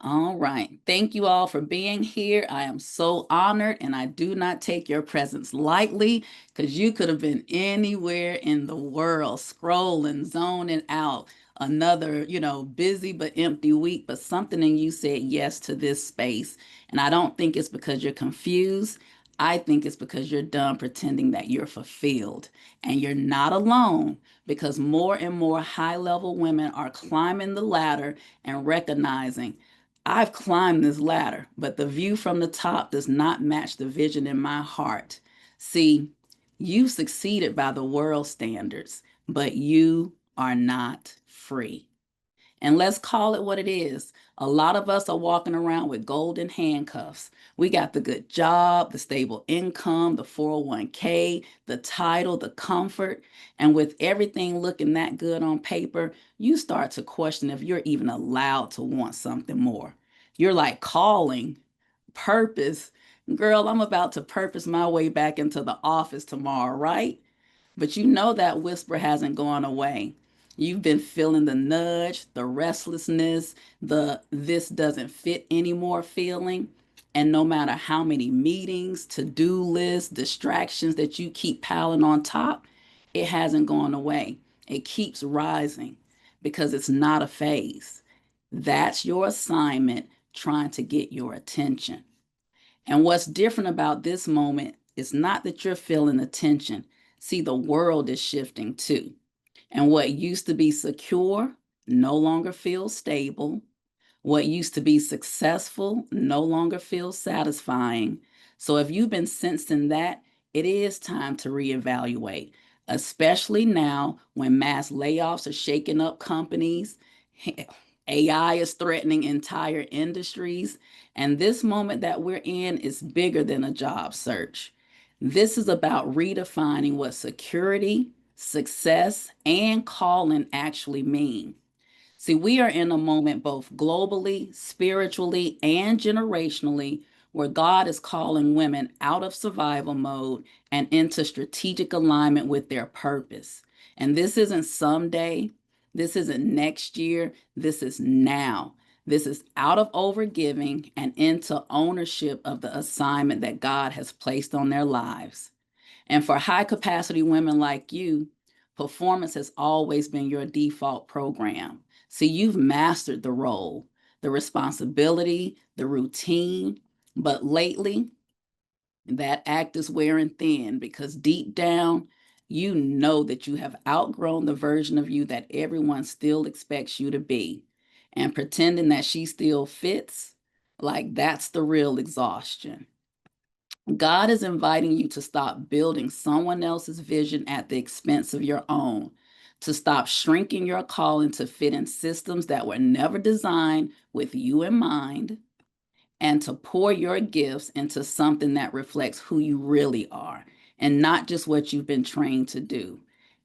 All right. Thank you all for being here. I am so honored, and I do not take your presence lightly because you could have been anywhere in the world, scrolling, zoning out. Another, busy but empty week, but something in you said yes to this space. And I don't think it's because you're confused. I think it's because you're done pretending that you're fulfilled. And you're not alone because more and more high level women are climbing the ladder and recognizing I've climbed this ladder, but the view from the top does not match the vision in my heart. See, you succeeded by the world standards, but you are not free. And let's call it what it is. A lot of us are walking around with golden handcuffs. We got the good job, the stable income, the 401k, the title, the comfort. And with everything looking that good on paper, you start to question if you're even allowed to want something more. You're like calling purpose. Girl, I'm about to purpose my way back into the office tomorrow, right? But you know that whisper hasn't gone away. You've been feeling the nudge, the restlessness, the this doesn't fit anymore feeling. And no matter how many meetings, to do lists, distractions that you keep piling on top, it hasn't gone away. It keeps rising because it's not a phase. That's your assignment trying to get your attention. And what's different about this moment is not that you're feeling attention. See, the world is shifting too. And what used to be secure no longer feels stable. What used to be successful no longer feels satisfying. So if you've been sensing that, it is time to reevaluate, especially now when mass layoffs are shaking up companies. AI is threatening entire industries. And this moment that we're in is bigger than a job search. This is about redefining what security, success, and calling actually mean. See, we are in a moment both globally, spiritually, and generationally where God is calling women out of survival mode and into strategic alignment with their purpose. And this isn't someday, this isn't next year, this is now. This is out of overgiving and into ownership of the assignment that God has placed on their lives. And for high capacity women like you, performance has always been your default program. See, you've mastered the role, the responsibility, the routine, but lately that act is wearing thin because deep down, you know that you have outgrown the version of you that everyone still expects you to be. And pretending that she still fits, like that's the real exhaustion. God is inviting you to stop building someone else's vision at the expense of your own, to stop shrinking your calling to fit in systems that were never designed with you in mind, and to pour your gifts into something that reflects who you really are and not just what you've been trained to do.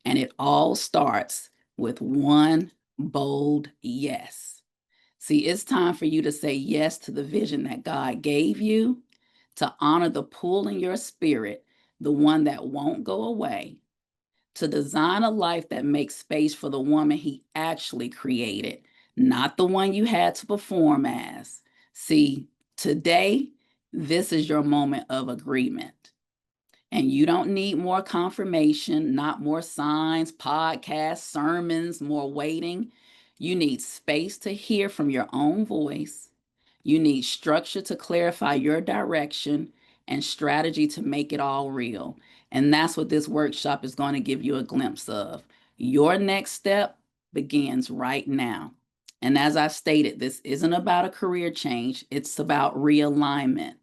And it all starts with one bold yes. See, it's time for you to say yes to the vision that God gave you, to honor the pull in your spirit, the one that won't go away, to design a life that makes space for the woman He actually created, not the one you had to perform as. See, today, this is your moment of agreement. And you don't need more confirmation, not more signs, podcasts, sermons, more waiting. You need space to hear from your own voice. You need structure to clarify your direction and strategy to make it all real. And that's what this workshop is going to give you a glimpse of. Your next step begins right now. And as I stated, this isn't about a career change, it's about realignment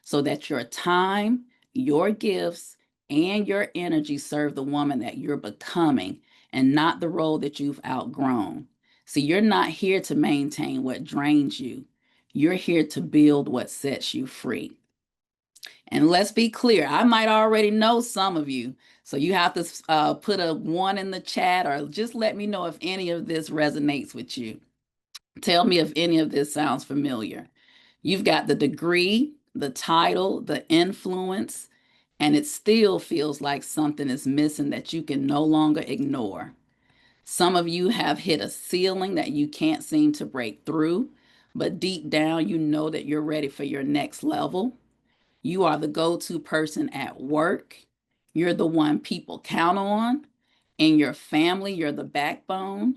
so that your time, your gifts, and your energy serve the woman that you're becoming and not the role that you've outgrown. See, you're not here to maintain what drains you. You're here to build what sets you free. And let's be clear, I might already know some of you. So you have to put a one in the chat or just let me know if any of this resonates with you. Tell me if any of this sounds familiar. You've got the degree, the title, the influence, and it still feels like something is missing that you can no longer ignore. Some of you have hit a ceiling that you can't seem to break through, but deep down, you know that you're ready for your next level. You are the go to person at work. You're the one people count on. In your family, you're the backbone.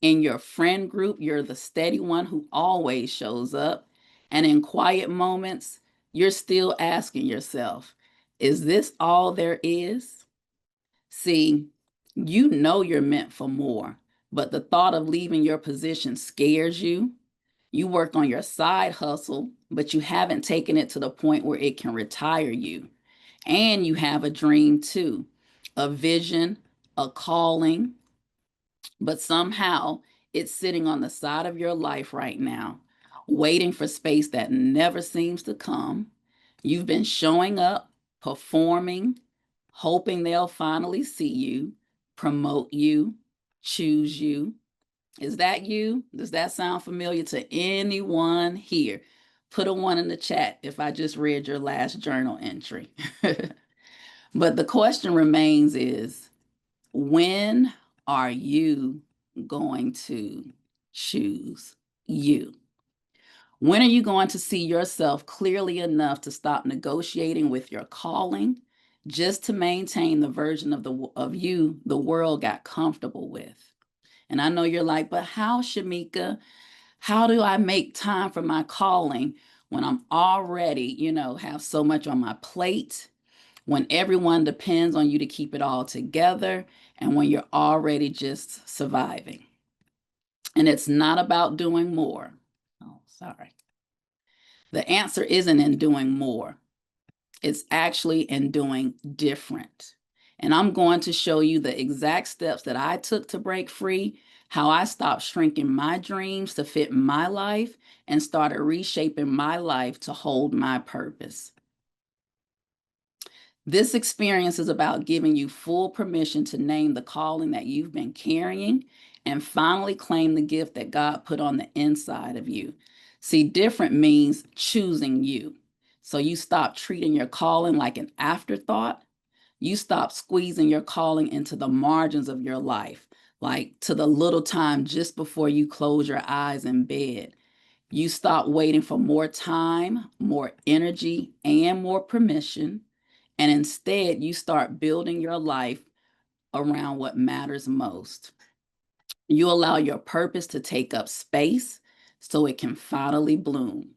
In your friend group, you're the steady one who always shows up. And in quiet moments, you're still asking yourself, is this all there is? See, you know you're meant for more, but the thought of leaving your position scares you. You work on your side hustle, but you haven't taken it to the point where it can retire you. And you have a dream too, a vision, a calling, but somehow it's sitting on the side of your life right now, waiting for space that never seems to come. You've been showing up, performing, hoping they'll finally see you, promote you, choose you. Is that you? Does that sound familiar to anyone here? Put a one in the chat if I just read your last journal entry. But the question remains is, when are you going to choose you? When are you going to see yourself clearly enough to stop negotiating with your calling just to maintain the version of you the world got comfortable with? And I know you're like, but how, Shamika? How do I make time for my calling when I'm already, have so much on my plate, when everyone depends on you to keep it all together, and when you're already just surviving? And it's not about doing more. Oh, sorry. The answer isn't in doing more. It's actually in doing different. And I'm going to show you the exact steps that I took to break free, how I stopped shrinking my dreams to fit my life and started reshaping my life to hold my purpose. This experience is about giving you full permission to name the calling that you've been carrying and finally claim the gift that God put on the inside of you. See, different means choosing you. So you stop treating your calling like an afterthought. You stop squeezing your calling into the margins of your life, like to the little time just before you close your eyes in bed. You stop waiting for more time, more energy, and more permission. And instead, you start building your life around what matters most. You allow your purpose to take up space so it can finally bloom.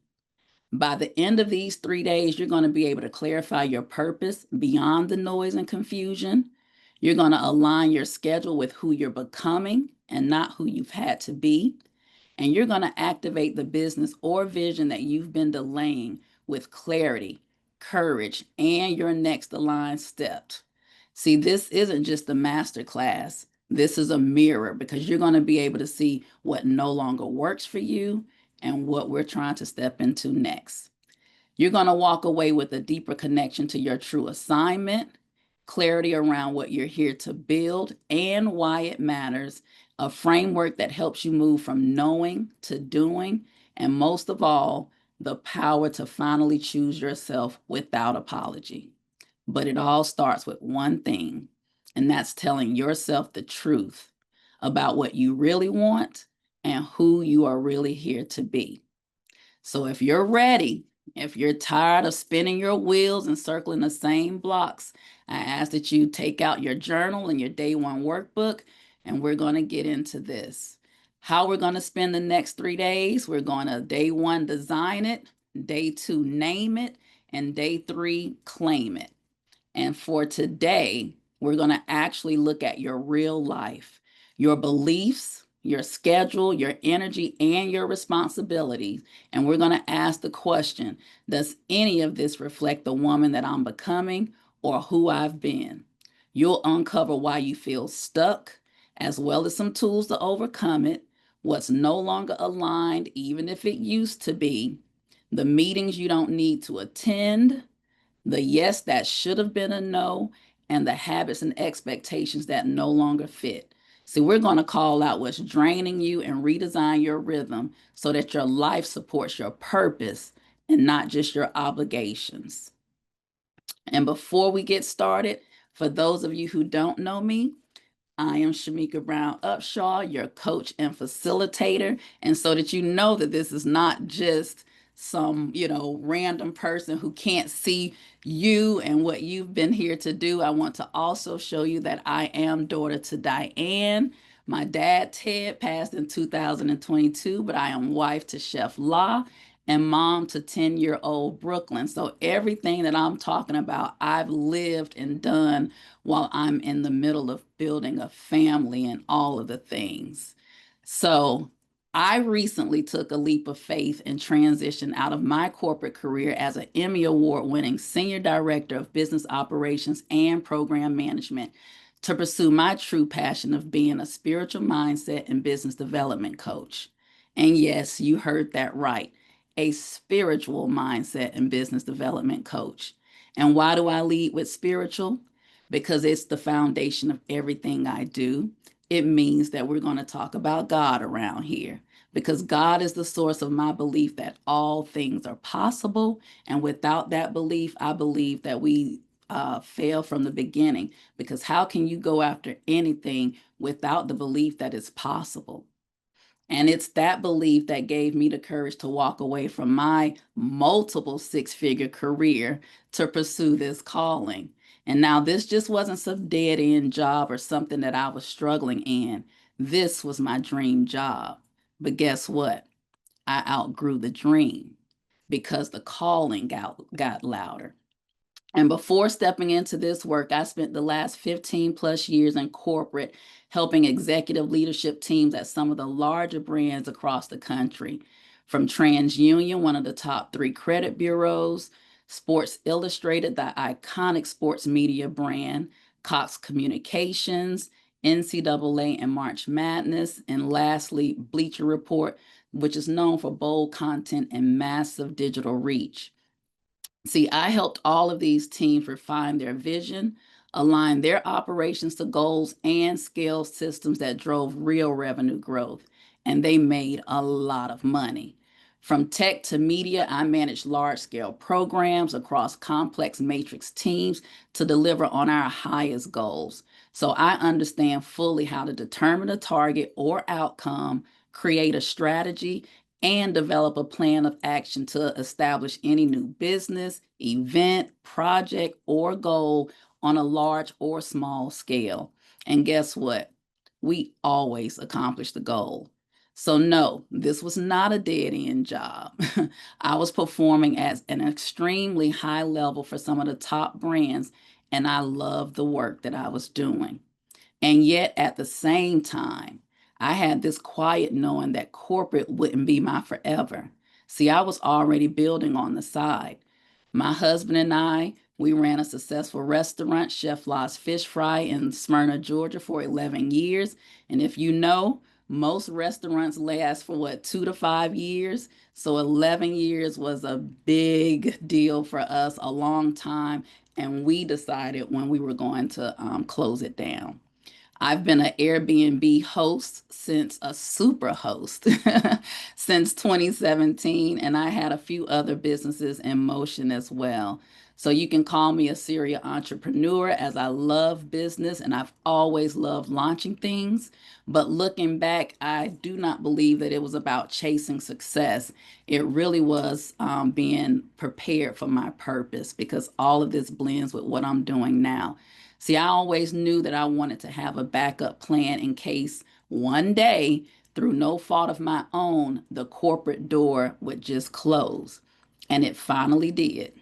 By the end of these 3 days, you're going to be able to clarify your purpose beyond the noise and confusion. You're going to align your schedule with who you're becoming and not who you've had to be. And you're going to activate the business or vision that you've been delaying with clarity, courage, and your next aligned step. See, this isn't just a master class. This is a mirror because you're going to be able to see what no longer works for you and what we're trying to step into next. You're going to walk away with a deeper connection to your true assignment, clarity around what you're here to build and why it matters, a framework that helps you move from knowing to doing, and most of all, the power to finally choose yourself without apology. But it all starts with one thing, and that's telling yourself the truth about what you really want and who you are really here to be. So if you're ready, if you're tired of spinning your wheels and circling the same blocks, I ask that you take out your journal and your day one workbook, and we're going to get into this. How we're going to spend the next 3 days, we're going to day one, design it, day two, name it, and day three, claim it. And for today, we're going to actually look at your real life, your beliefs, your schedule, your energy, and your responsibilities. And we're going to ask the question, does any of this reflect the woman that I'm becoming or who I've been? You'll uncover why you feel stuck, as well as some tools to overcome it, what's no longer aligned, even if it used to be, the meetings you don't need to attend, the yes that should have been a no, and the habits and expectations that no longer fit. See, we're going to call out what's draining you and redesign your rhythm so that your life supports your purpose and not just your obligations. And before we get started, for those of you who don't know me, I am Shamika Brown Upshaw, your coach and facilitator. And so that you know that this is not just some, random person who can't see you and what you've been here to do. I want to also show you that I am daughter to Diane. My dad, Ted, passed in 2022, but I am wife to Chef La and mom to 10-year-old Brooklyn. So everything that I'm talking about, I've lived and done while I'm in the middle of building a family and all of the things. So I recently took a leap of faith and transitioned out of my corporate career as an Emmy Award winning Senior Director of Business Operations and Program Management to pursue my true passion of being a spiritual mindset and business development coach. And yes, you heard that right, a spiritual mindset and business development coach. And why do I lead with spiritual? Because it's the foundation of everything I do. It means that we're going to talk about God around here because God is the source of my belief that all things are possible. And without that belief, I believe that we fail from the beginning because how can you go after anything without the belief that it's possible? And it's that belief that gave me the courage to walk away from my multiple six-figure career to pursue this calling. And now this just wasn't some dead end job or something that I was struggling in. This was my dream job. But guess what? I outgrew the dream because the calling got louder. And before stepping into this work, I spent the last 15 plus years in corporate, helping executive leadership teams at some of the larger brands across the country, from TransUnion, one of the top three credit bureaus, Sports Illustrated, the iconic sports media brand, Cox Communications, NCAA and March Madness, and lastly, Bleacher Report, which is known for bold content and massive digital reach. See, I helped all of these teams refine their vision, align their operations to goals, and scale systems that drove real revenue growth. And they made a lot of money. From tech to media, I managed large scale programs across complex matrix teams to deliver on our highest goals. So I understand fully how to determine a target or outcome, create a strategy, and develop a plan of action to establish any new business, event, project, or goal on a large or small scale. And guess what? We always accomplish the goal. So, no, this was not a dead end job. I was performing at an extremely high level for some of the top brands, and I loved the work that I was doing. And yet at the same time, I had this quiet knowing that corporate wouldn't be my forever. See, I was already building on the side. My husband and I, we ran a successful restaurant, Chef La's Fish Fry in Smyrna, Georgia for 11 years. And if you know, most restaurants last for what, 2 to 5 years? So 11 years was a big deal for us, a long time. And we decided when we were going to close it down. I've been an Airbnb host since a super host since 2017, and I had a few other businesses in motion as well. So you can call me a serial entrepreneur as I love business and I've always loved launching things. But looking back, I do not believe that it was about chasing success. It really was being prepared for my purpose because all of this blends with what I'm doing now. See, I always knew that I wanted to have a backup plan in case one day, through no fault of my own, the corporate door would just close. And it finally did.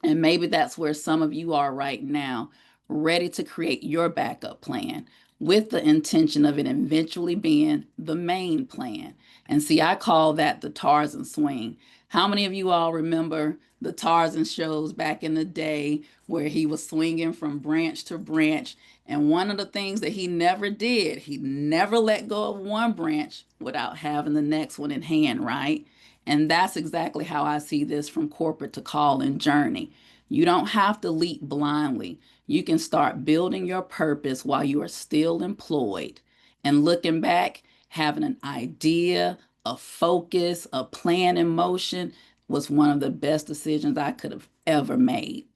And maybe that's where some of you are right now, ready to create your backup plan with the intention of it eventually being the main plan. And see, I call that the Tarzan swing. How many of you all remember the Tarzan shows back in the day where he was swinging from branch to branch? And one of the things that he never did, he never let go of one branch without having the next one in hand, right? And that's exactly how I see this from corporate to call and journey. You don't have to leap blindly. You can start building your purpose while you are still employed. And looking back, having an idea, a focus, a plan in motion was one of the best decisions I could have ever made.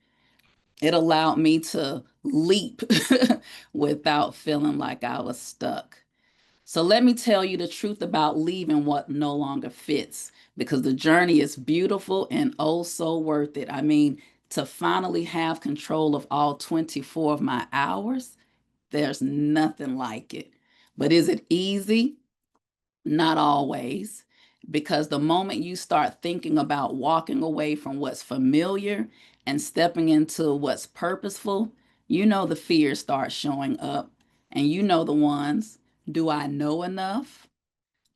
It allowed me to leap without feeling like I was stuck. So let me tell you the truth about leaving what no longer fits, because the journey is beautiful and oh so worth it. I mean, to finally have control of all 24 of my hours, there's nothing like it. But is it easy? Not always, because the moment you start thinking about walking away from what's familiar and stepping into what's purposeful, you know the fears start showing up. And you know the ones. Do I know enough?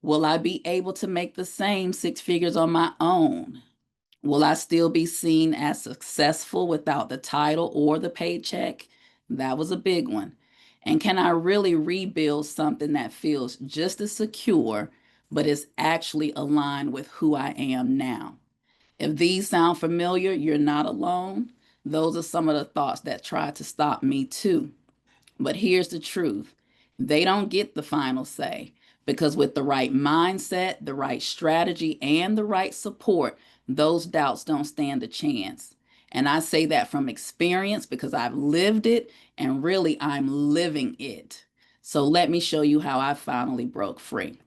Will I be able to make the same six figures on my own? Will I still be seen as successful without the title or the paycheck? That was a big one. And can I really rebuild something that feels just as secure, but is actually aligned with who I am now? If these sound familiar, you're not alone. Those are some of the thoughts that try to stop me too. But here's the truth, they don't get the final say, because with the right mindset, the right strategy, and the right support, those doubts don't stand a chance. And I say that from experience because I've lived it and really I'm living it. So let me show you how I finally broke free.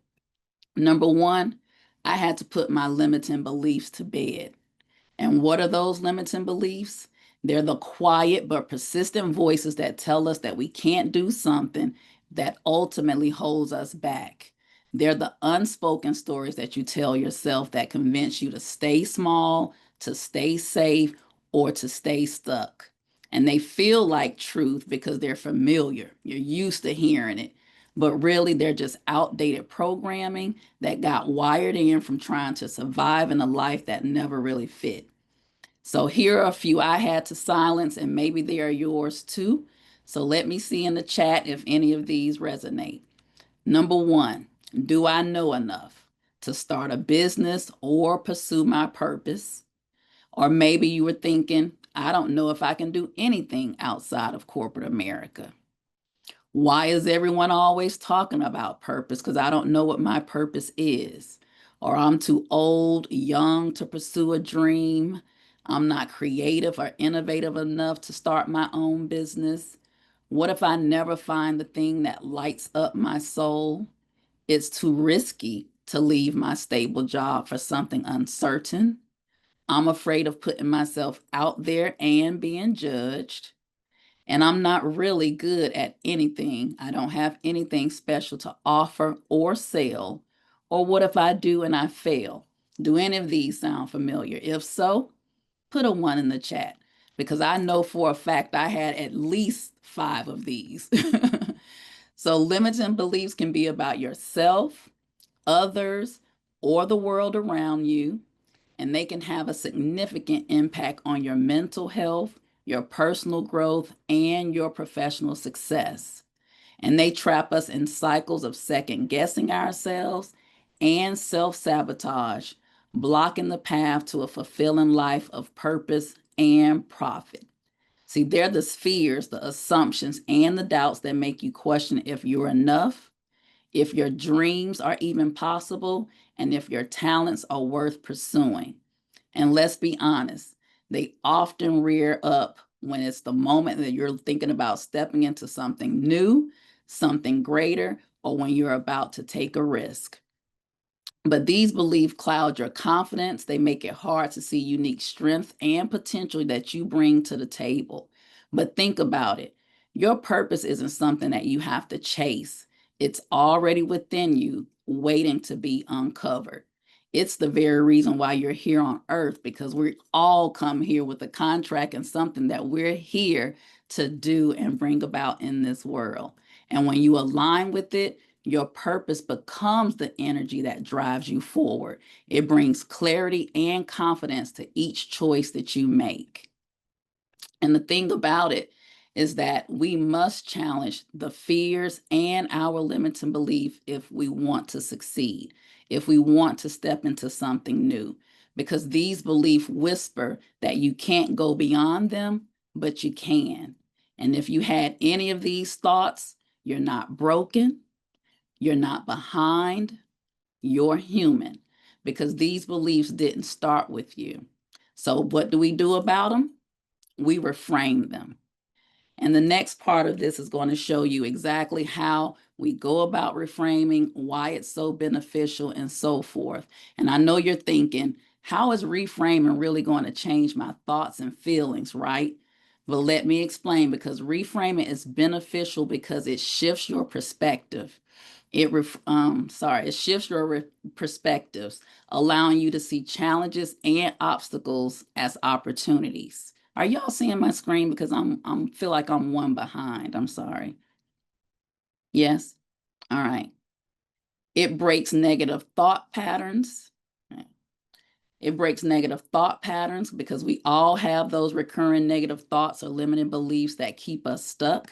Number one, I had to put my limiting beliefs to bed. And what are those limiting beliefs? They're the quiet but persistent voices that tell us that we can't do something that ultimately holds us back. They're the unspoken stories that you tell yourself that convince you to stay small, to stay safe, or to stay stuck. And they feel like truth because they're familiar. You're used to hearing it. But really, they're just outdated programming that got wired in from trying to survive in a life that never really fit. So here are a few I had to silence, and maybe they are yours too. So let me see in the chat if any of these resonate. Number one, do I know enough to start a business or pursue my purpose? Or maybe you were thinking, I don't know if I can do anything outside of corporate America. Why is everyone always talking about purpose? Because I don't know what my purpose is. Or I'm too old, young to pursue a dream. I'm not creative or innovative enough to start my own business. What if I never find the thing that lights up my soul? It's too risky to leave my stable job for something uncertain. I'm afraid of putting myself out there and being judged. And I'm not really good at anything. I don't have anything special to offer or sell. Or what if I do and I fail? Do any of these sound familiar? If so, put a one in the chat because I know for a fact I had at least five of these. So, limiting beliefs can be about yourself, others, or the world around you, and they can have a significant impact on your mental health, your personal growth, and your professional success. And they trap us in cycles of second guessing ourselves and self sabotage, blocking the path to a fulfilling life of purpose and profit. See, they're the fears, the assumptions, and the doubts that make you question if you're enough, if your dreams are even possible, and if your talents are worth pursuing. And let's be honest, they often rear up when it's the moment that you're thinking about stepping into something new, something greater, or when you're about to take a risk. But these beliefs cloud your confidence. They make it hard to see unique strength and potential that you bring to the table. But think about it. Your purpose isn't something that you have to chase. It's already within you, waiting to be uncovered. It's the very reason why you're here on earth, because we all come here with a contract and something that we're here to do and bring about in this world. And when you align with it, your purpose becomes the energy that drives you forward. It brings clarity and confidence to each choice that you make. And the thing about it is that we must challenge the fears and our limiting belief if we want to succeed, if we want to step into something new, because these beliefs whisper that you can't go beyond them, but you can. And if you had any of these thoughts, you're not broken, you're not behind, you're human, because these beliefs didn't start with you. So, what do we do about them? We reframe them. And the next part of this is going to show you exactly how we go about reframing, why it's so beneficial, and so forth. And I know you're thinking, how is reframing really going to change my thoughts and feelings, right? Well, let me explain, because reframing is beneficial because it shifts your perspective. It shifts your perspectives, allowing you to see challenges and obstacles as opportunities. Are y'all seeing my screen? Because I'm feel like I'm one behind. I'm sorry. Yes. All right. It breaks negative thought patterns. It breaks negative thought patterns because we all have those recurring negative thoughts or limiting beliefs that keep us stuck.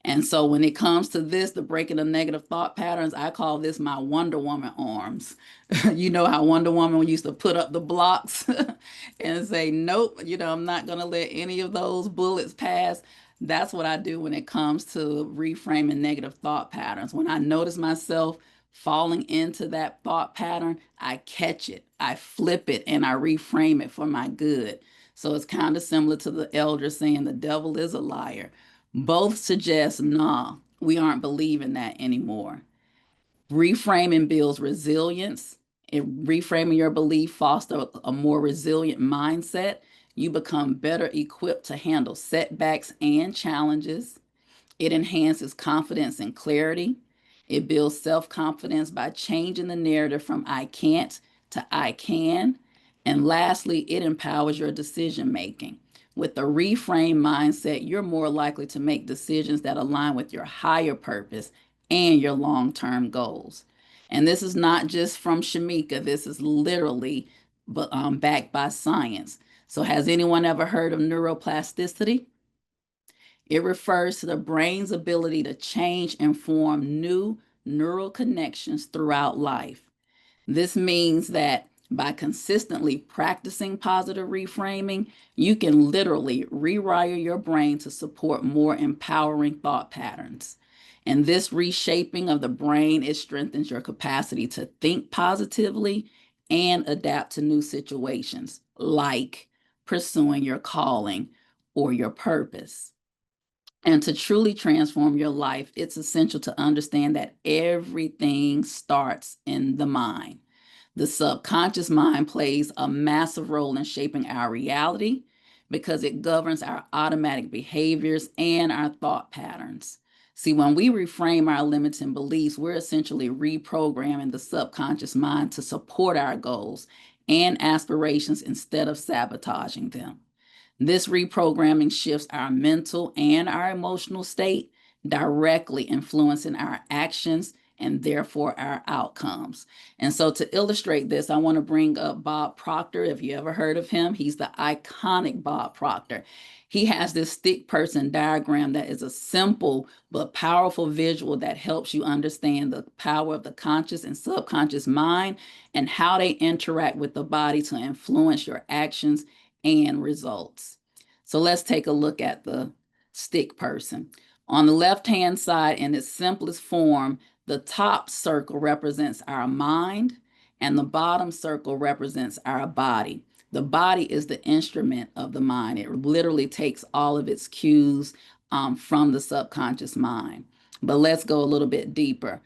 And so when it comes to this, the breaking of negative thought patterns, I call this my Wonder Woman arms. You know how Wonder Woman used to put up the blocks and say, nope, I'm not going to let any of those bullets pass. That's what I do when it comes to reframing negative thought patterns. When I notice myself falling into that thought pattern, I catch it, I flip it, and I reframe it for my good. So it's kind of similar to the elder saying the devil is a liar. Both suggest, nah, we aren't believing that anymore. Reframing builds resilience. Reframing your belief fosters a more resilient mindset. You become better equipped to handle setbacks and challenges. It enhances confidence and clarity. It builds self confidence by changing the narrative from I can't to I can. And lastly, it empowers your decision making. With a reframe mindset, you're more likely to make decisions that align with your higher purpose and your long term goals. And this is not just from Shamika, this is literally backed by science. So, has anyone ever heard of neuroplasticity? It refers to the brain's ability to change and form new neural connections throughout life. This means that by consistently practicing positive reframing, you can literally rewire your brain to support more empowering thought patterns. And this reshaping of the brain, it strengthens your capacity to think positively and adapt to new situations, like pursuing your calling or your purpose. And to truly transform your life, it's essential to understand that everything starts in the mind. The subconscious mind plays a massive role in shaping our reality because it governs our automatic behaviors and our thought patterns. See, when we reframe our limiting beliefs, we're essentially reprogramming the subconscious mind to support our goals and aspirations instead of sabotaging them. This reprogramming shifts our mental and our emotional state, directly influencing our actions and therefore our outcomes. And so, to illustrate this, I want to bring up Bob Proctor. If you ever heard of him, he's the iconic Bob Proctor. He has this stick person diagram that is a simple but powerful visual that helps you understand the power of the conscious and subconscious mind and how they interact with the body to influence your actions and results. So let's take a look at the stick person. On the left-hand side, in its simplest form, the top circle represents our mind and the bottom circle represents our body. The body is the instrument of the mind. It literally takes all of its cues from the subconscious mind. But let's go a little bit deeper.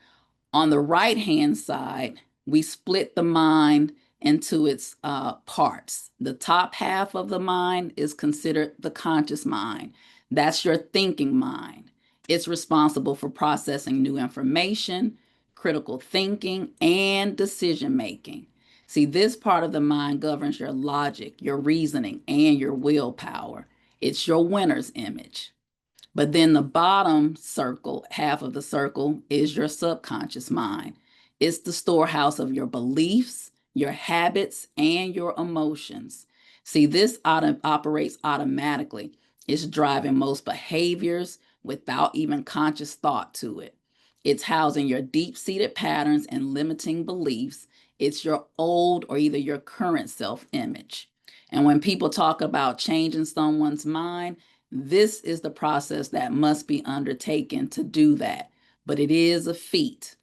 On the right-hand side, we split the mind into its parts. The top half of the mind is considered the conscious mind. That's your thinking mind. It's responsible for processing new information, critical thinking, and decision making. See, this part of the mind governs your logic, your reasoning, and your willpower. It's your winner's image. But then the bottom circle, half of the circle, is your subconscious mind. It's the storehouse of your beliefs, your habits, and your emotions. See, this operates automatically. It's driving most behaviors without even conscious thought to it. It's housing your deep seated patterns and limiting beliefs. It's your old or either your current self image. And when people talk about changing someone's mind, this is the process that must be undertaken to do that, but it is a feat.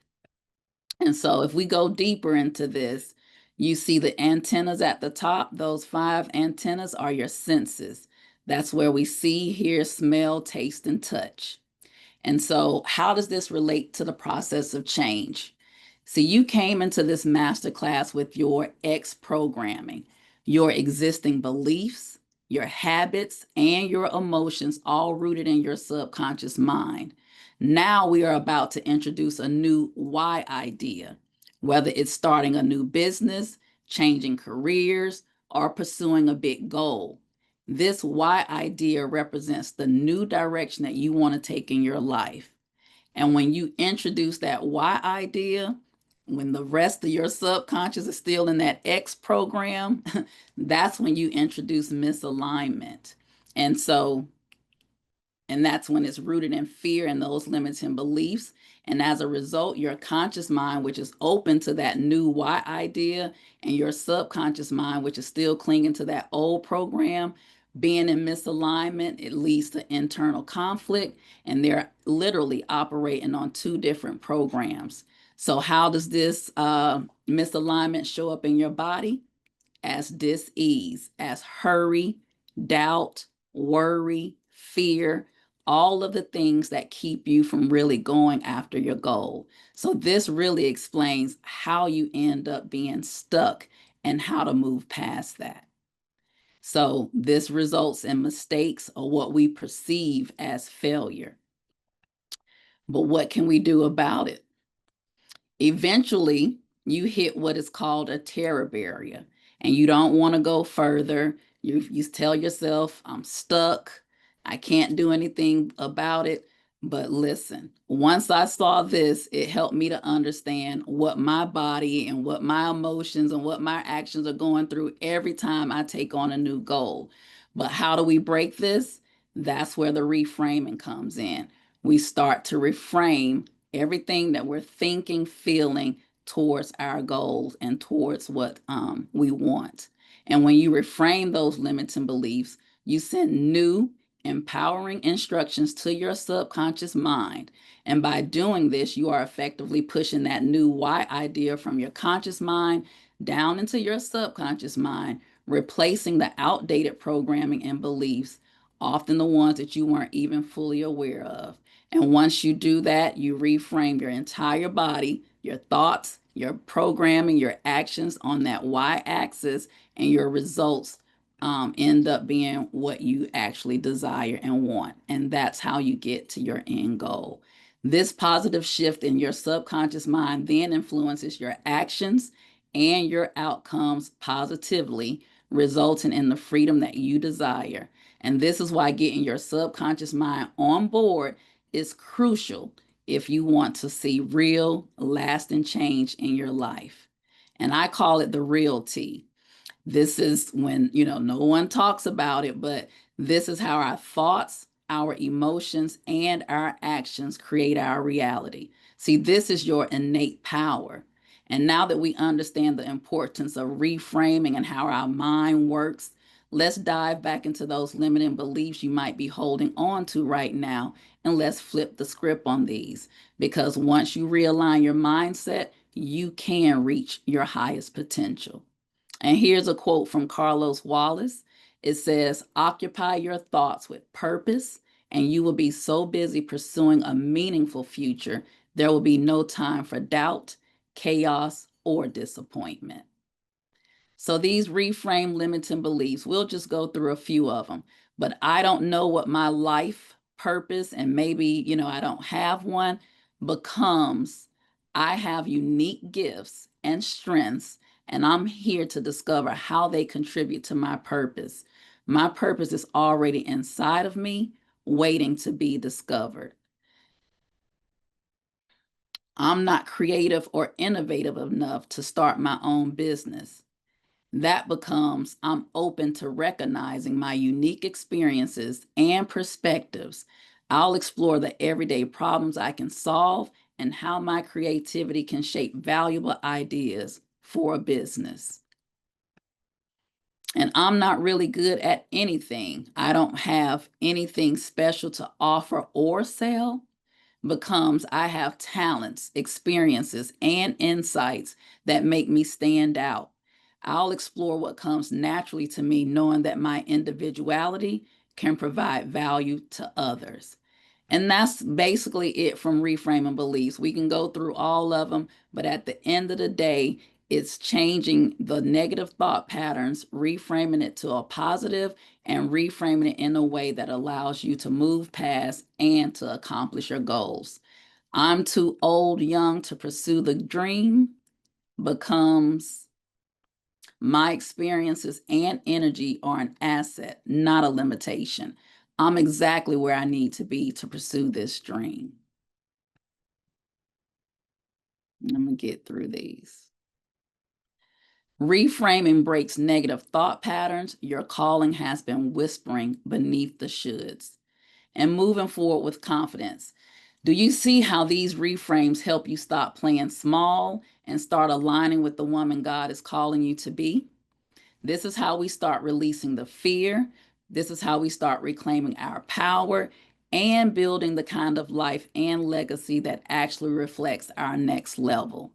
And so if we go deeper into this, you see the antennas at the top. Those five antennas are your senses. That's where we see, hear, smell, taste, and touch. And so, how does this relate to the process of change? See, you came into this masterclass with your ex programming, your existing beliefs, your habits, and your emotions, all rooted in your subconscious mind. Now we are about to introduce a new why idea, whether it's starting a new business, changing careers, or pursuing a big goal. This why idea represents the new direction that you want to take in your life. And when you introduce that why idea, when the rest of your subconscious is still in that X program, that's when you introduce misalignment. And so and that's when it's rooted in fear and those limiting beliefs. And as a result, your conscious mind, which is open to that new why idea, and your subconscious mind, which is still clinging to that old program, being in misalignment, it leads to internal conflict. And they're literally operating on two different programs. So, how does this misalignment show up in your body? As dis-ease, as hurry, doubt, worry, fear, all of the things that keep you from really going after your goal. So this really explains how you end up being stuck and how to move past that. So this results in mistakes or what we perceive as failure. But what can we do about it? Eventually, you hit what is called a terror barrier, and you don't want to go further. You tell yourself, I'm stuck. I can't do anything about it. But listen, once I saw this, it helped me to understand what my body and what my emotions and what my actions are going through every time I take on a new goal. But how do we break this? That's where the reframing comes in. We start to reframe everything that we're thinking, feeling towards our goals and towards what we want. And when you reframe those limiting beliefs, you send new, empowering instructions to your subconscious mind. And by doing this, you are effectively pushing that new why idea from your conscious mind down into your subconscious mind, replacing the outdated programming and beliefs, often the ones that you weren't even fully aware of. And once you do that, you reframe your entire body, your thoughts, your programming, your actions on that y axis, and your results end up being what you actually desire and want. And that's how you get to your end goal. This positive shift in your subconscious mind then influences your actions and your outcomes positively, resulting in the freedom that you desire. And this is why getting your subconscious mind on board is crucial if you want to see real, lasting change in your life. And I call it the real T. This is when, no one talks about it, but this is how our thoughts, our emotions, and our actions create our reality. See, this is your innate power. And now that we understand the importance of reframing and how our mind works, let's dive back into those limiting beliefs you might be holding on to right now. And let's flip the script on these. Because once you realign your mindset, you can reach your highest potential. And here's a quote from Carlos Wallace. It says, occupy your thoughts with purpose, and you will be so busy pursuing a meaningful future, there will be no time for doubt, chaos, or disappointment. So these reframe limiting beliefs, we'll just go through a few of them. But I don't know what my life purpose, and maybe, I don't have one, becomes I have unique gifts and strengths, and I'm here to discover how they contribute to my purpose. My purpose is already inside of me, waiting to be discovered. I'm not creative or innovative enough to start my own business. That becomes I'm open to recognizing my unique experiences and perspectives. I'll explore the everyday problems I can solve and how my creativity can shape valuable ideas for a business. And I'm not really good at anything. I don't have anything special to offer or sell. Becomes I have talents, experiences, and insights that make me stand out. I'll explore what comes naturally to me, knowing that my individuality can provide value to others. And that's basically it from reframing beliefs. We can go through all of them, but at the end of the day, it's changing the negative thought patterns, reframing it to a positive, and reframing it in a way that allows you to move past and to accomplish your goals. I'm too old, young to pursue the dream becomes my experiences and energy are an asset, not a limitation. I'm exactly where I need to be to pursue this dream. I'm going to get through these. Reframing breaks negative thought patterns. Your calling has been whispering beneath the shoulds. And moving forward with confidence. Do you see how these reframes help you stop playing small and start aligning with the woman God is calling you to be? This is how we start releasing the fear. This is how we start reclaiming our power and building the kind of life and legacy that actually reflects our next level.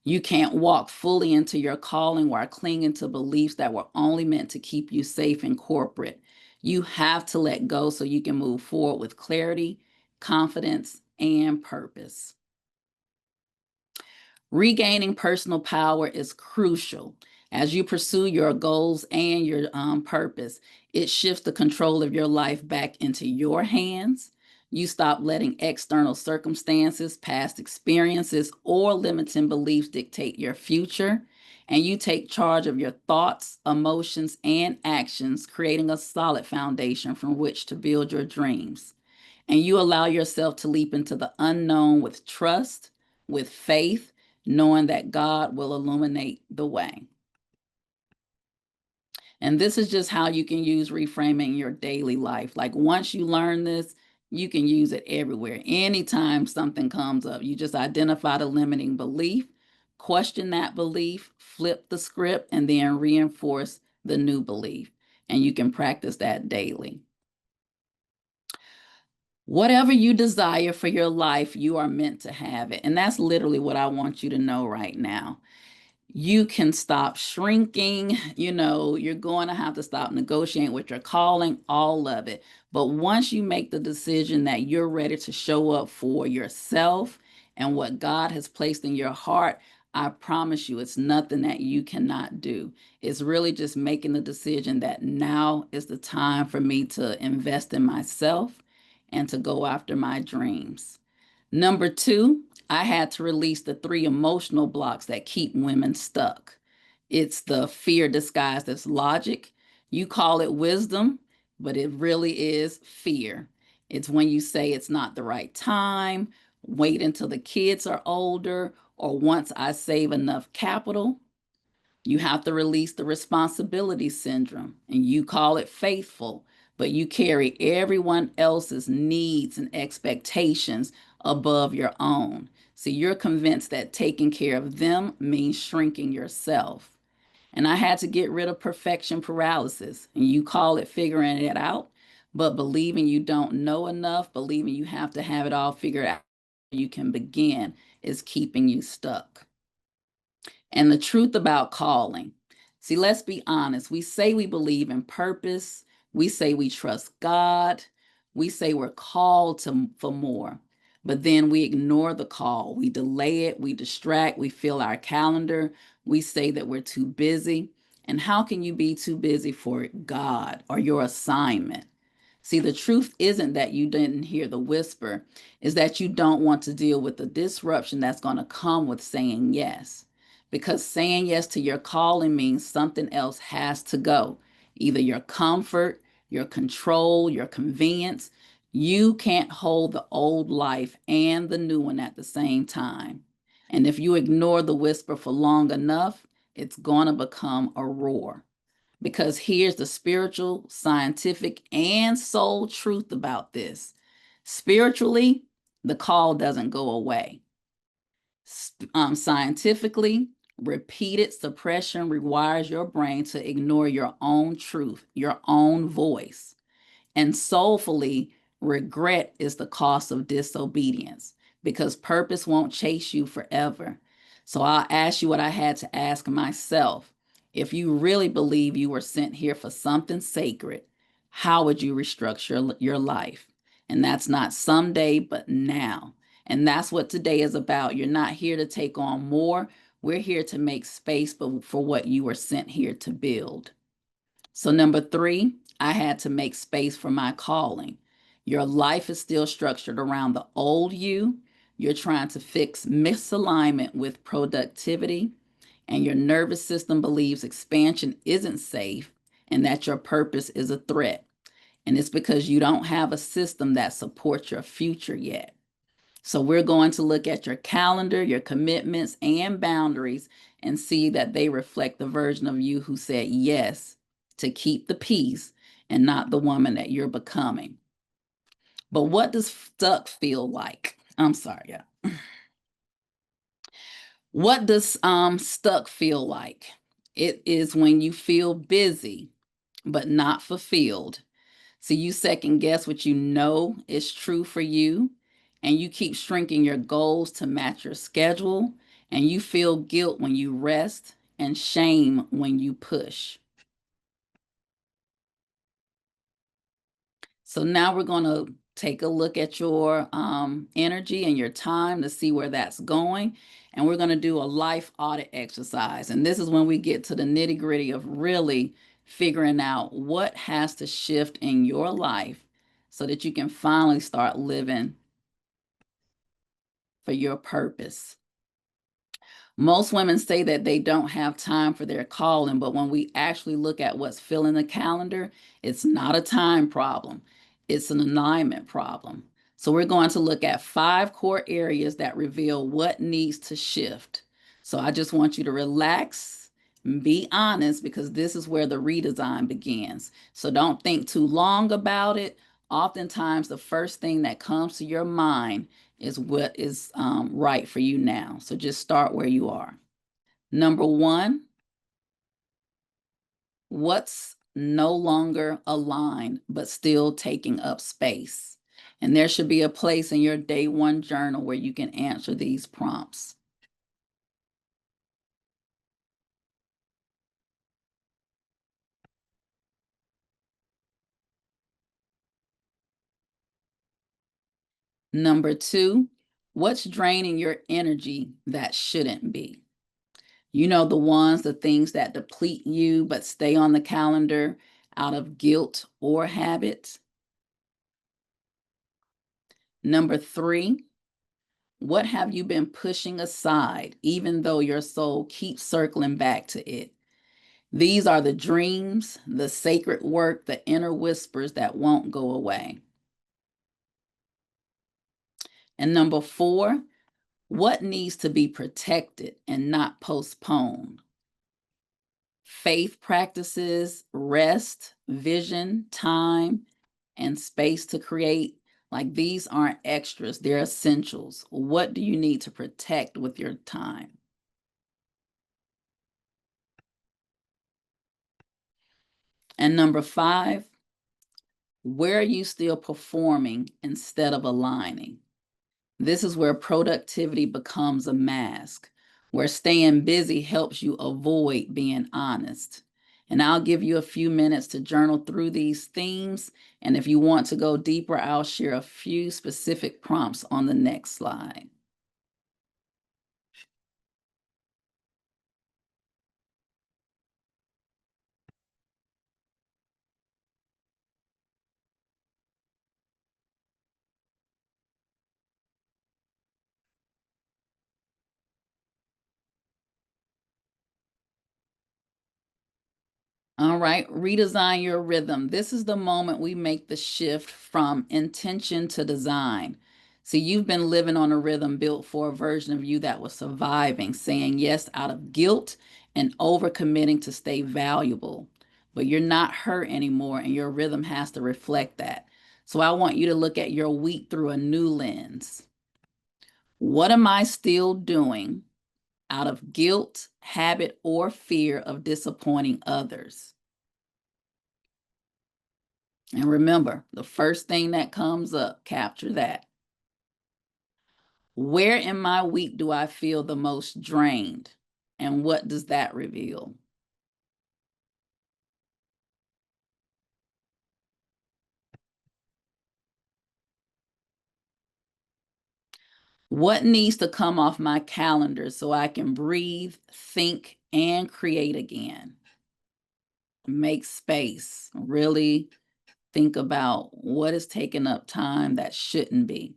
You can't walk fully into your calling while clinging to beliefs that were only meant to keep you safe in corporate. You have to let go so you can move forward with clarity, confidence, and purpose. Regaining personal power is crucial. As you pursue your goals and your purpose, it shifts the control of your life back into your hands. You stop letting external circumstances, past experiences, or limiting beliefs dictate your future. And you take charge of your thoughts, emotions, and actions, creating a solid foundation from which to build your dreams. And you allow yourself to leap into the unknown with trust, with faith, knowing that God will illuminate the way. And this is just how you can use reframing in your daily life. Like once you learn this, you can use it everywhere. Anytime something comes up, you just identify the limiting belief, question that belief, flip the script, and then reinforce the new belief. And you can practice that daily. Whatever you desire for your life, you are meant to have it. And that's literally what I want you to know right now. You can stop shrinking. You're going to have to stop negotiating with your calling, all of it. But once you make the decision that you're ready to show up for yourself and what God has placed in your heart, I promise you, it's nothing that you cannot do. It's really just making the decision that now is the time for me to invest in myself and to go after my dreams. Number two, I had to release the three emotional blocks that keep women stuck. It's the fear disguised as logic. You call it wisdom, but it really is fear. It's when you say it's not the right time, wait until the kids are older, or once I save enough capital. You have to release the responsibility syndrome, and you call it faithful, but you carry everyone else's needs and expectations above your own. So you're convinced that taking care of them means shrinking yourself. And I had to get rid of perfection paralysis, and you call it figuring it out, but believing you don't know enough, believing you have to have it all figured out you can begin is keeping you stuck. And the truth about calling. See, let's be honest. We say we believe in purpose. We say we trust God. We say we're called for more. But then we ignore the call. We delay it. We distract. We fill our calendar. We say that we're too busy. And how can you be too busy for God or your assignment? See, the truth isn't that you didn't hear the whisper, is that you don't want to deal with the disruption that's going to come with saying yes. Because saying yes to your calling means something else has to go, either your comfort, your control, your convenience. You can't hold the old life and the new one at the same time. And if you ignore the whisper for long enough, it's going to become a roar. Because here's the spiritual, scientific, and soul truth about this. Spiritually, the call doesn't go away. Scientifically, repeated suppression rewires your brain to ignore your own truth, your own voice. And soulfully, regret is the cost of disobedience because purpose won't chase you forever. So I'll ask you what I had to ask myself. If you really believe you were sent here for something sacred, how would you restructure your life? And that's not someday, but now. And that's what today is about. You're not here to take on more. We're here to make space for what you were sent here to build. So, number three, I had to make space for my calling. Your life is still structured around the old you. You're trying to fix misalignment with productivity, and your nervous system believes expansion isn't safe and that your purpose is a threat. And it's because you don't have a system that supports your future yet. So, we're going to look at your calendar, your commitments, and boundaries and see that they reflect the version of you who said yes to keep the peace and not the woman that you're becoming. But what does stuck feel like? I'm sorry, yeah. What does stuck feel like? It is when you feel busy but not fulfilled. So you second guess what you know is true for you, and you keep shrinking your goals to match your schedule, and you feel guilt when you rest and shame when you push. So now we're going to take a look at your energy and your time to see where that's going. And we're going to do a life audit exercise. And this is when we get to the nitty gritty of really figuring out what has to shift in your life so that you can finally start living for your purpose. Most women say that they don't have time for their calling, but when we actually look at what's filling the calendar, it's not a time problem, it's an alignment problem. So, we're going to look at 5 core areas that reveal what needs to shift. So, I just want you to relax and be honest because this is where the redesign begins. So, don't think too long about it. Oftentimes, the first thing that comes to your mind is what is right for you now. So just start where you are. Number one, what's no longer aligned but still taking up space? And there should be a place in your day one journal where you can answer these prompts. Number two, what's draining your energy that shouldn't be? You know, the things that deplete you but stay on the calendar out of guilt or habit. Number three, what have you been pushing aside, even though your soul keeps circling back to it? These are the dreams, the sacred work, the inner whispers that won't go away. And number four, what needs to be protected and not postponed? Faith practices, rest, vision, time, and space to create. Like these aren't extras, they're essentials. What do you need to protect with your time? And number five, where are you still performing instead of aligning? This is where productivity becomes a mask, where staying busy helps you avoid being honest. And I'll give you a few minutes to journal through these themes. And if you want to go deeper, I'll share a few specific prompts on the next slide. All right, redesign your rhythm. This is the moment we make the shift from intention to design. See, you've been living on a rhythm built for a version of you that was surviving, saying yes out of guilt and overcommitting to stay valuable. But you're not hurt anymore, and your rhythm has to reflect that. So I want you to look at your week through a new lens. What am I still doing out of guilt, habit, or fear of disappointing others? And remember, the first thing that comes up, capture that. Where in my week do I feel the most drained? And what does that reveal? What needs to come off my calendar so I can breathe, think, and create again? Make space. Really think about what is taking up time that shouldn't be.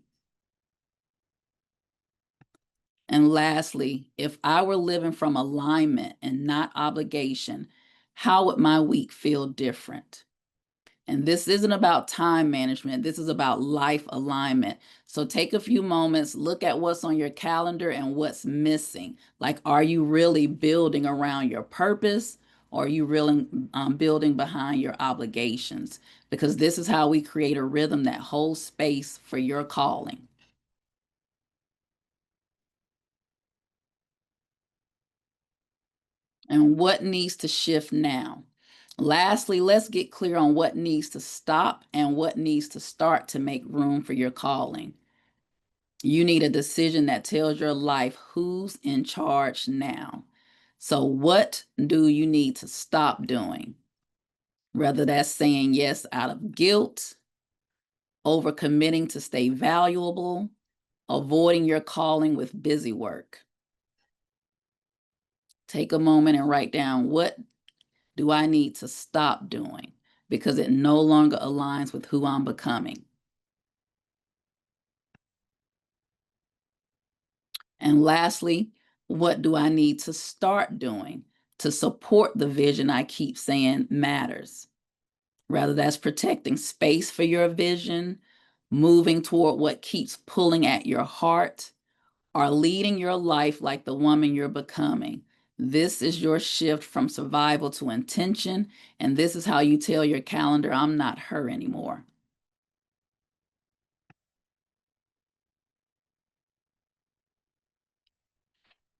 And lastly, if I were living from alignment and not obligation, how would my week feel different? And this isn't about time management. This is about life alignment. So take a few moments, look at what's on your calendar and what's missing. Like, are you really building around your purpose? Or are you really building behind your obligations? Because this is how we create a rhythm that holds space for your calling. And what needs to shift now? Lastly, let's get clear on what needs to stop and what needs to start to make room for your calling. You need a decision that tells your life who's in charge now. So, what do you need to stop doing? Whether that's saying yes out of guilt, overcommitting to stay valuable, avoiding your calling with busy work. Take a moment and write down, what do I need to stop doing because it no longer aligns with who I'm becoming? And lastly, what do I need to start doing to support the vision I keep saying matters? Rather, that's protecting space for your vision, moving toward what keeps pulling at your heart, or leading your life like the woman you're becoming. This is your shift from survival to intention, and this is how you tell your calendar, I'm not her anymore.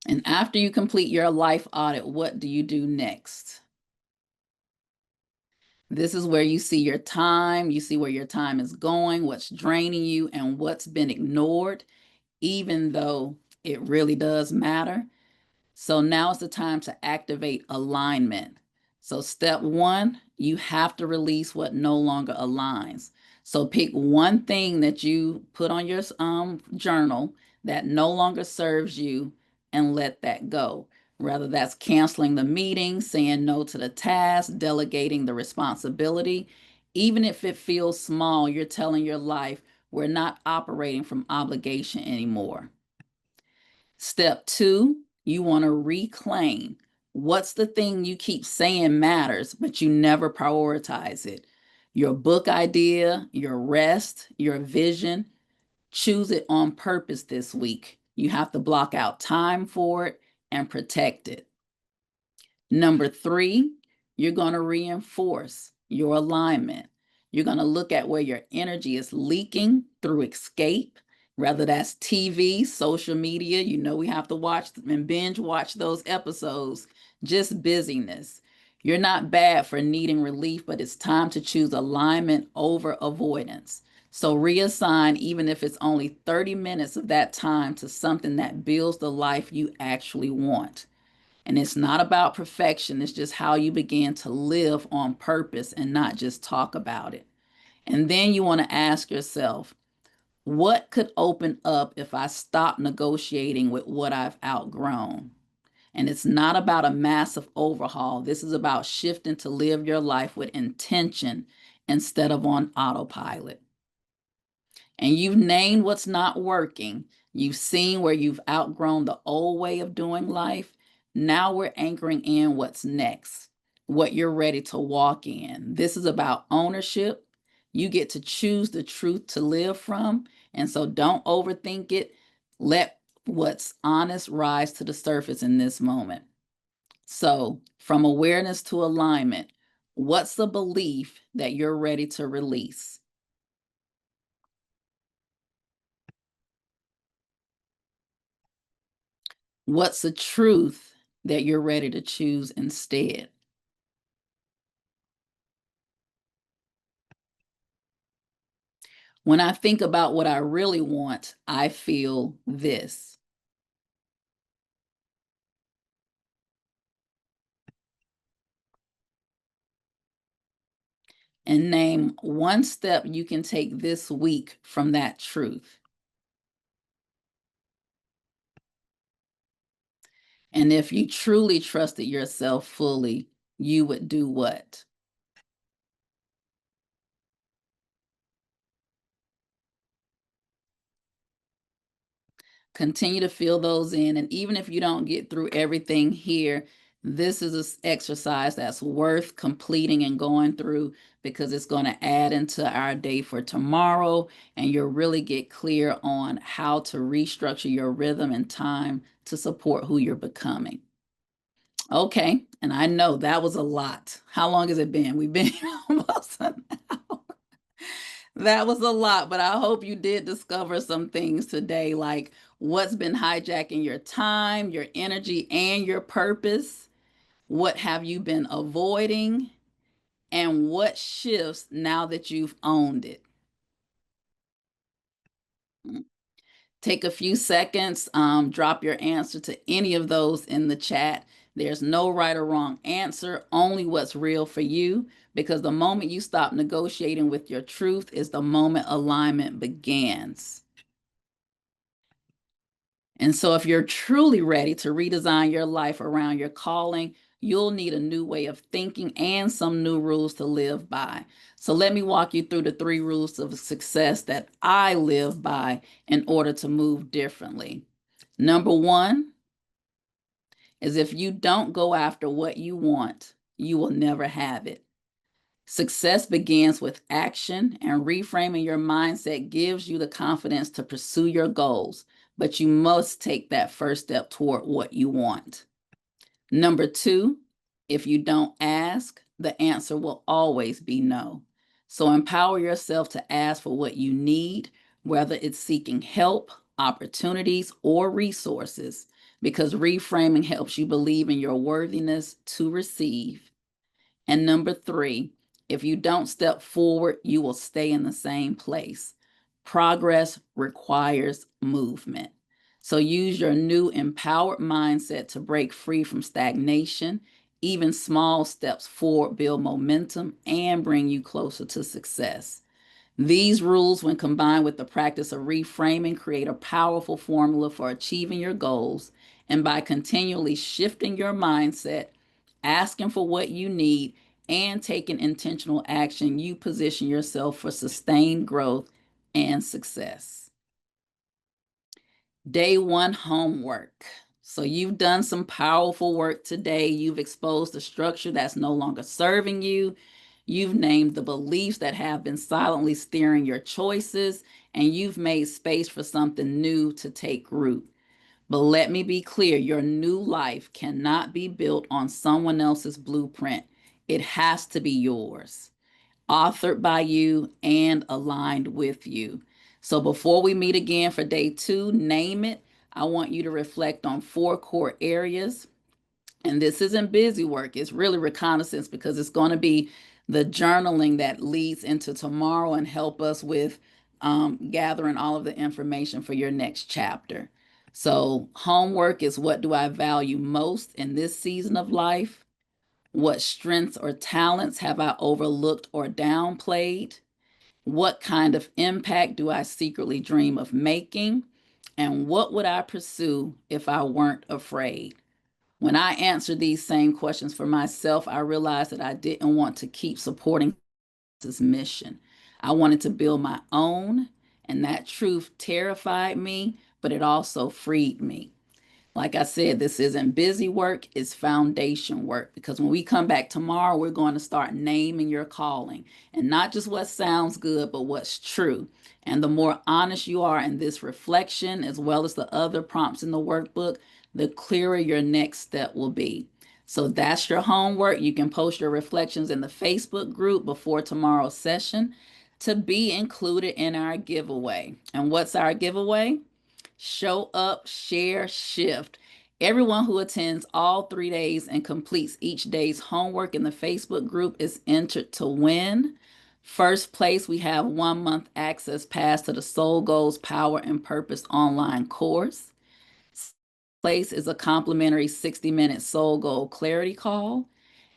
And after you complete your life audit, what do you do next? This is where you see your time, you see where your time is going, what's draining you, and what's been ignored, even though it really does matter. So now is the time to activate alignment. So, step one, you have to release what no longer aligns. So, pick one thing that you put on your journal that no longer serves you and let that go. Whether that's canceling the meeting, saying no to the task, delegating the responsibility. Even if it feels small, you're telling your life, we're not operating from obligation anymore. Step two, you want to reclaim. What's the thing you keep saying matters, but you never prioritize it? Your book idea, your rest, your vision. Choose it on purpose this week. You have to block out time for it and protect it. Number three, you're going to reinforce your alignment. You're going to look at where your energy is leaking through escape, whether that's TV, social media. You know, we have to watch and binge watch those episodes, just busyness. You're not bad for needing relief, but it's time to choose alignment over avoidance. So reassign, even if it's only 30 minutes of that time, to something that builds the life you actually want. And it's not about perfection, it's just how you begin to live on purpose and not just talk about it. And then you want to ask yourself, what could open up if I stop negotiating with what I've outgrown? And it's not about a massive overhaul. This is about shifting to live your life with intention instead of on autopilot. And you've named what's not working. You've seen where you've outgrown the old way of doing life. Now we're anchoring in what's next, what you're ready to walk in. This is about ownership. You get to choose the truth to live from. And so don't overthink it. Let what's honest rise to the surface in this moment. So, from awareness to alignment, what's the belief that you're ready to release? What's the truth that you're ready to choose instead? When I think about what I really want, I feel this. And name one step you can take this week from that truth. And if you truly trusted yourself fully, you would do what? Continue to fill those in. And even if you don't get through everything here, this is an exercise that's worth completing and going through because it's going to add into our day for tomorrow. And you'll really get clear on how to restructure your rhythm and time to support who you're becoming. Okay. And I know that was a lot. How long has it been? We've been here almost an hour. That was a lot, but I hope you did discover some things today, like what's been hijacking your time, your energy, and your purpose. What have you been avoiding? And what shifts now that you've owned it? Take a few seconds, drop your answer to any of those in the chat. There's no right or wrong answer, only what's real for you, because the moment you stop negotiating with your truth is the moment alignment begins. And so, if you're truly ready to redesign your life around your calling, you'll need a new way of thinking and some new rules to live by. So, let me walk you through the 3 rules of success that I live by in order to move differently. Number 1 is if you don't go after what you want, you will never have it. Success begins with action, and reframing your mindset gives you the confidence to pursue your goals, but you must take that first step toward what you want. Number 2, if you don't ask, the answer will always be no. So empower yourself to ask for what you need, whether it's seeking help, opportunities, or resources, because reframing helps you believe in your worthiness to receive. And number 3, if you don't step forward, you will stay in the same place. Progress requires movement. So use your new empowered mindset to break free from stagnation. Even small steps forward build momentum and bring you closer to success. These rules, when combined with the practice of reframing, create a powerful formula for achieving your goals. And by continually shifting your mindset, asking for what you need, and taking intentional action, you position yourself for sustained growth and success. Day 1 homework. So you've done some powerful work today. You've exposed the structure that's no longer serving you. You've named the beliefs that have been silently steering your choices, and you've made space for something new to take root. But let me be clear, your new life cannot be built on someone else's blueprint. It has to be yours, authored by you and aligned with you. So before we meet again for day 2, name it. I want you to reflect on 4 core areas. And this isn't busy work, it's really reconnaissance, because it's going to be the journaling that leads into tomorrow and help us with gathering all of the information for your next chapter. So, homework is, what do I value most in this season of life? What strengths or talents have I overlooked or downplayed? What kind of impact do I secretly dream of making? And what would I pursue if I weren't afraid? When I answered these same questions for myself, I realized that I didn't want to keep supporting this mission. I wanted to build my own, and that truth terrified me, but it also freed me. Like I said, this isn't busy work, it's foundation work. Because when we come back tomorrow, we're going to start naming your calling, and not just what sounds good, but what's true. And the more honest you are in this reflection, as well as the other prompts in the workbook, the clearer your next step will be. So that's your homework. You can post your reflections in the Facebook group before tomorrow's session to be included in our giveaway. And what's our giveaway? Show up, share, shift. Everyone who attends all 3 days and completes each day's homework in the Facebook group is entered to win. First place, we have 1 month access pass to the Soul Goals Power and Purpose online course. Place is a complimentary 60-minute Soul Goal Clarity Call.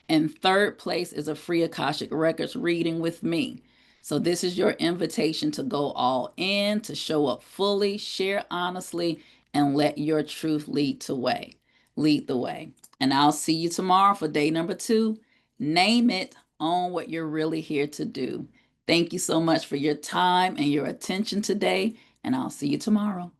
And third place is a free Akashic Records reading with me. So this is your invitation to go all in, to show up fully, share honestly, and let your truth lead the way. lead the way. And I'll see you tomorrow for day number 2. Name it, own what you're really here to do. Thank you so much for your time and your attention today, and I'll see you tomorrow.